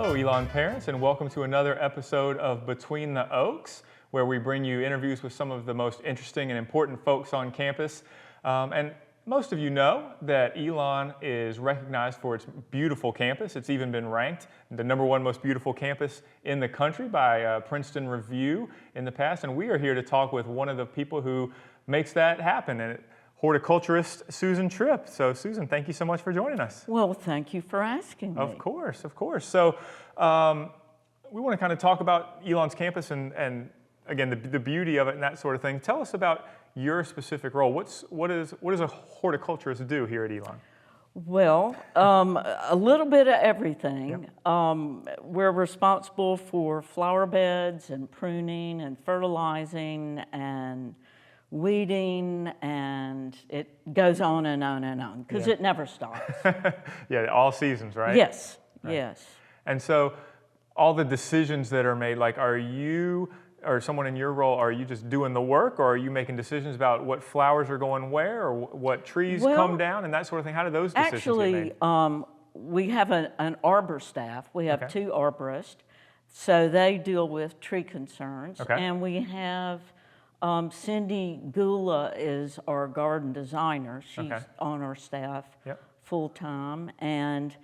Hello, Elon parents, and welcome to another episode of Between the Oaks, where we bring you interviews with some of the most interesting and important folks on campus. And most of you know that Elon is recognized for its beautiful campus. It's even been ranked the #1 most beautiful campus in the country by Princeton Review in the past. And we are here to talk with one of the people who makes that happen, and horticulturist Susan Tripp. So Susan, thank you so much for joining us. Well, thank you for asking me. Of course, of course. So we want to kind of talk about Elon's campus and again, the beauty of it and that sort of thing. Tell us about your specific role. What does a horticulturist do here at Elon? Well, a little bit of everything. Yep. We're responsible for flower beds and pruning and fertilizing and weeding, and it goes on and on and on because it never stops. Yeah, all seasons, right? Yes, right. Yes. And so all the decisions that are made, like are you or someone in your role, are you just doing the work, or are you making decisions about what flowers are going where, or what trees come down and that sort of thing? How do those decisions get made? Actually, we have an arbor staff. We have 2 arborists, so they deal with tree concerns. Okay. And we have Cindy Gula is our garden designer. She's on our staff full-time, and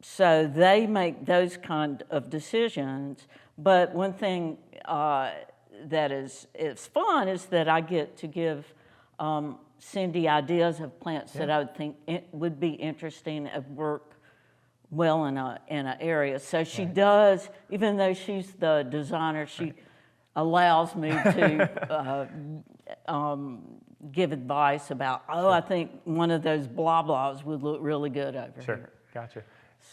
so they make those kind of decisions. But one thing that is fun is that I get to give Cindy ideas of plants that I would think it would be interesting and work well in an area. So she does, even though she's the designer, she allows me to give advice about, I think one of those blah blahs would look really good over here. Gotcha.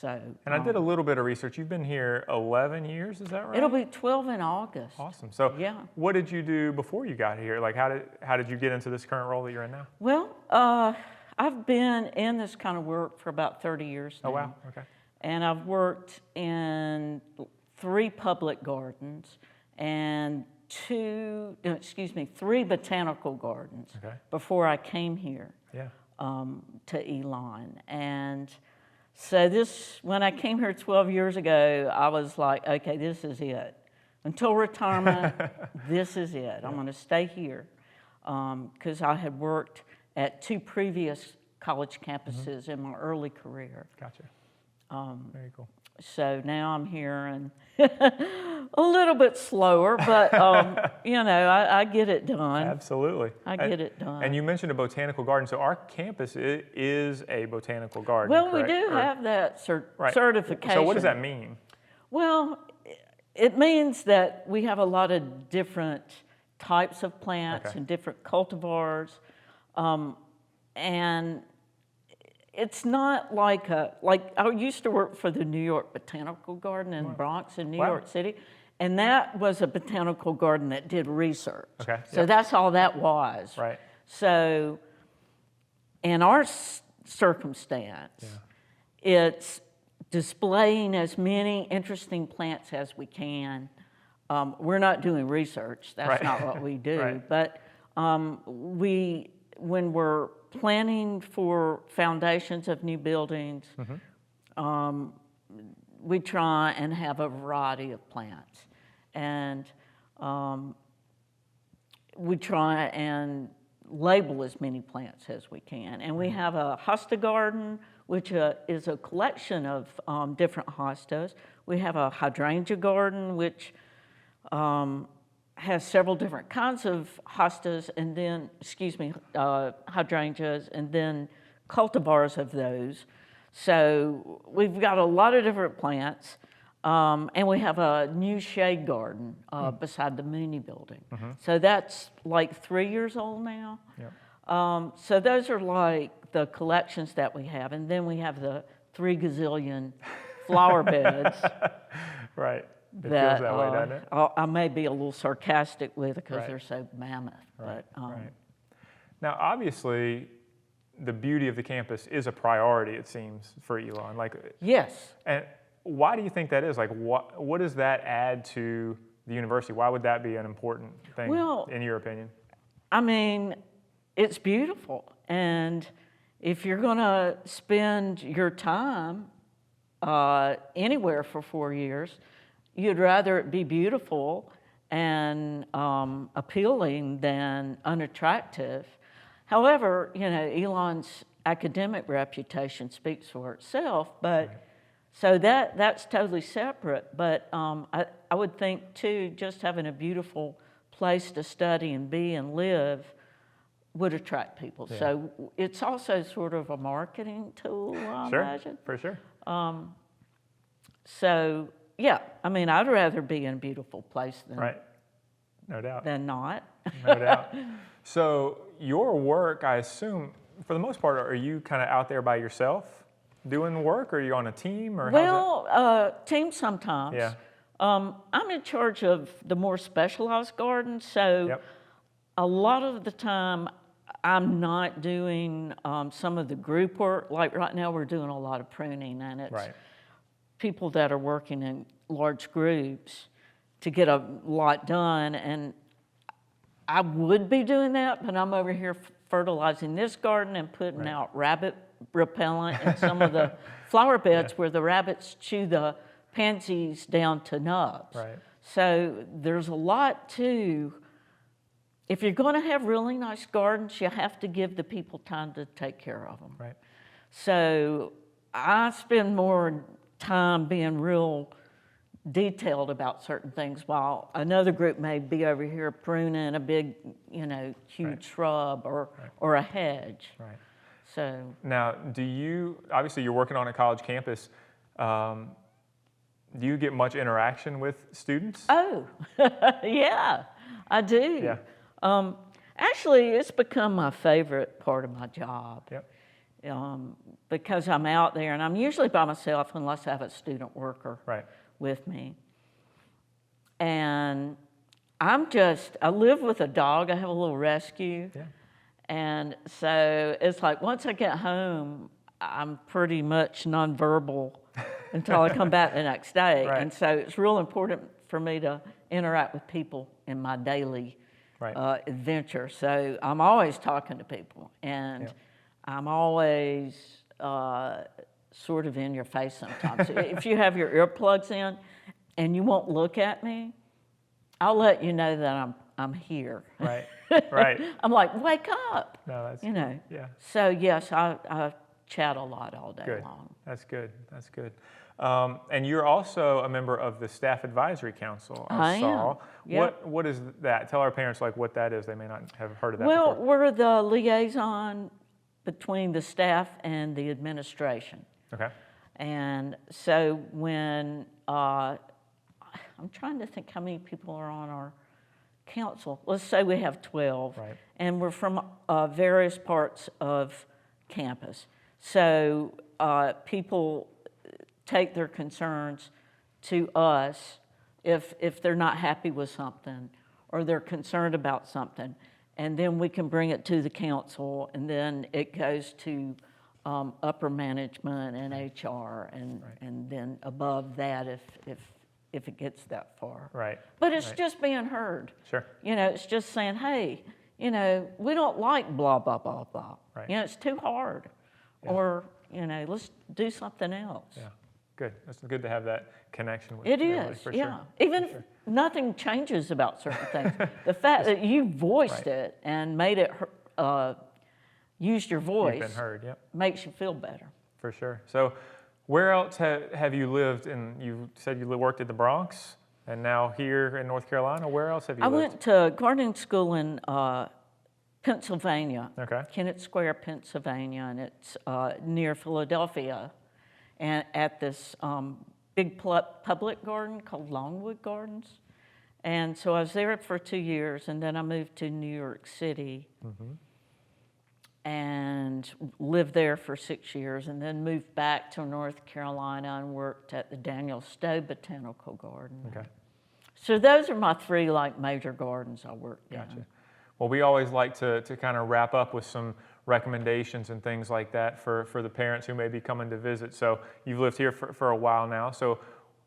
So, and I did a little bit of research. You've been here 11 years, is that right? It'll be 12 in August. Awesome. So what did you do before you got here? Like how did you get into this current role that you're in now? Well, I've been in this kind of work for about 30 years now. Oh, wow. Okay. And I've worked in 3 public gardens and 3 botanical gardens before I came here to Elon. And so when I came here 12 years ago, I was like, okay, this is it. Until retirement, this is it. I'm going to stay here because I had worked at 2 previous college campuses in my early career. Gotcha. Very cool. So now I'm here and a little bit slower, but I get it done. Absolutely. I get it done. And you mentioned a botanical garden. So our campus is a botanical garden, Well, correct? we do have that certification. So what does that mean? Well, it means that we have a lot of different types of plants and different cultivars, and it's not like I used to work for the New York Botanical Garden in Bronx in New York City, and that was a botanical garden that did research. So that's all that was. Right. So in our circumstance, it's displaying as many interesting plants as we can. We're not doing research. That's not what we do. But when we're planning for foundations of new buildings, we try and have a variety of plants. And we try and label as many plants as we can. And we have a hosta garden, which is a collection of different hostas. We have a hydrangea garden, which has several different kinds of hostas and then, hydrangeas, and then cultivars of those. So we've got a lot of different plants, and we have a new shade garden beside the Mooney building. So that's like 3 years old now. So those are like the collections that we have, and then we have the 3 gazillion flower beds. Right. It feels that way, doesn't it? I may be a little sarcastic with it because they're so mammoth. Right. Now, obviously, the beauty of the campus is a priority, it seems, for Elon. Yes. And why do you think that is? Like, what does that add to the university? Why would that be an important thing, in your opinion? I mean, it's beautiful. And if you're going to spend your time anywhere for 4 years, you'd rather it be beautiful and appealing than unattractive. However, you know, Elon's academic reputation speaks for itself, but so that's totally separate. But I would think too, just having a beautiful place to study and be and live would attract people. Yeah. So it's also sort of a marketing tool, I imagine. For sure. So yeah, I mean, I'd rather be in a beautiful place than No doubt. than not. No doubt. So your work, I assume, for the most part, are you kind of out there by yourself doing work, or are you on a team, or Well, team sometimes. Yeah. I'm in charge of the more specialized gardens, so a lot of the time I'm not doing some of the group work. Like right now we're doing a lot of pruning, and it's people that are working in large groups to get a lot done, and I would be doing that, but I'm over here fertilizing this garden and putting out rabbit repellent in some of the flower beds where the rabbits chew the pansies down to nubs. So there's a lot to, if you're going to have really nice gardens, you have to give the people time to take care of them. So I spend more time being real detailed about certain things, while another group may be over here pruning a big, you know, huge shrub or a hedge. So now, do you, obviously you're working on a college campus, do you get much interaction with students? Oh, yeah, I do. Actually, it's become my favorite part of my job. Because I'm out there, and I'm usually by myself unless I have a student worker with me. And I live with a dog. I have a little rescue. And so it's like once I get home, I'm pretty much nonverbal until I come back the next day. And so it's real important for me to interact with people in my daily adventure. So I'm always talking to people, and I'm always sort of in your face sometimes. If you have your earplugs in and you won't look at me, I'll let you know that I'm here. I'm like, wake up. No, that's you know. So yes, I chat a lot all day long. That's good. That's good. And you're also a member of the Staff Advisory Council. I saw. What is that? Tell our parents like what that is. They may not have heard of that before. Well, we're the liaison between the staff and the administration. And so when I'm trying to think how many people are on our council. Let's say we have 12, and we're from various parts of campus. So people take their concerns to us if they're not happy with something or they're concerned about something, and then we can bring it to the council, and then it goes to upper management and HR, and then above that if it gets that far. But it's just being heard. You know, it's just saying, hey, you know, we don't like blah, blah, blah, blah. You know, it's too hard. Or, you know, let's do something else. Good. It's good to have that connection with it is, for sure. Even if nothing changes about certain things, the fact that you voiced it and made it, used your voice, you've been heard, makes you feel better. For sure. So where else have you lived? And you said you worked at the Bronx, and now here in North Carolina. Where else have you lived? I went to gardening school in Pennsylvania, Kennett Square, Pennsylvania, and it's near Philadelphia, and at this big public garden called Longwood Gardens. And so I was there for 2 years, and then I moved to New York City and lived there for 6 years, and then moved back to North Carolina and worked at the Daniel Stowe Botanical Garden. So those are my 3 like major gardens I worked in. Well, we always like to kind of wrap up with some recommendations and things like that for the parents who may be coming to visit. So you've lived here for a while now. So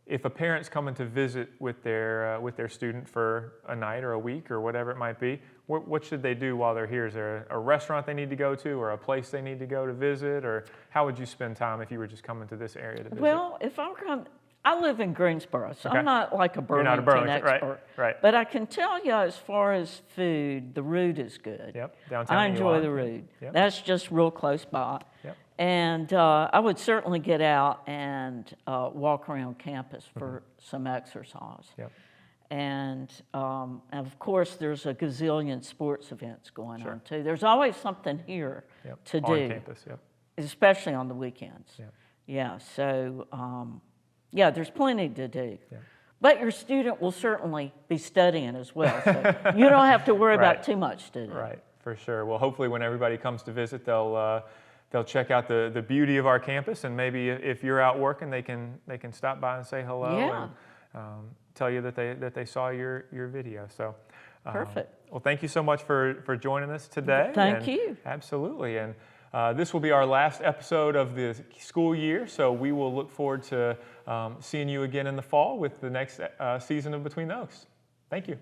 if a parent's coming to visit with their student for a night or a week or whatever it might be, what should they do while they're here? Is there a restaurant they need to go to, or a place they need to go to visit, or how would you spend time if you were just coming to this area to visit? Well, if I'm coming, I live in Greensboro, so Okay. I'm not like a Burlington, expert. Right. But I can tell you, as far as food, the Root is good. Yep. Downtown I enjoy Elon. the Root. Yep. That's just real close by. Yep. And I would certainly get out and walk around campus for some exercise. Yep. And of course, there's a gazillion sports events going on too. There's always something here to do. On campus, yep. Especially on the weekends. Yep. Yeah, so there's plenty to do. Yep. But your student will certainly be studying as well, so you don't have to worry about too much to do. Right, for sure. Well, hopefully when everybody comes to visit, they'll check out the beauty of our campus, and maybe if you're out working, they can stop by and say hello. Yeah. And tell you that they saw your video. So Perfect. Well, thank you so much for joining us today. Thank you. Absolutely. And this will be our last episode of the school year, so we will look forward to seeing you again in the fall with the next season of Between the Oaks. Thank you.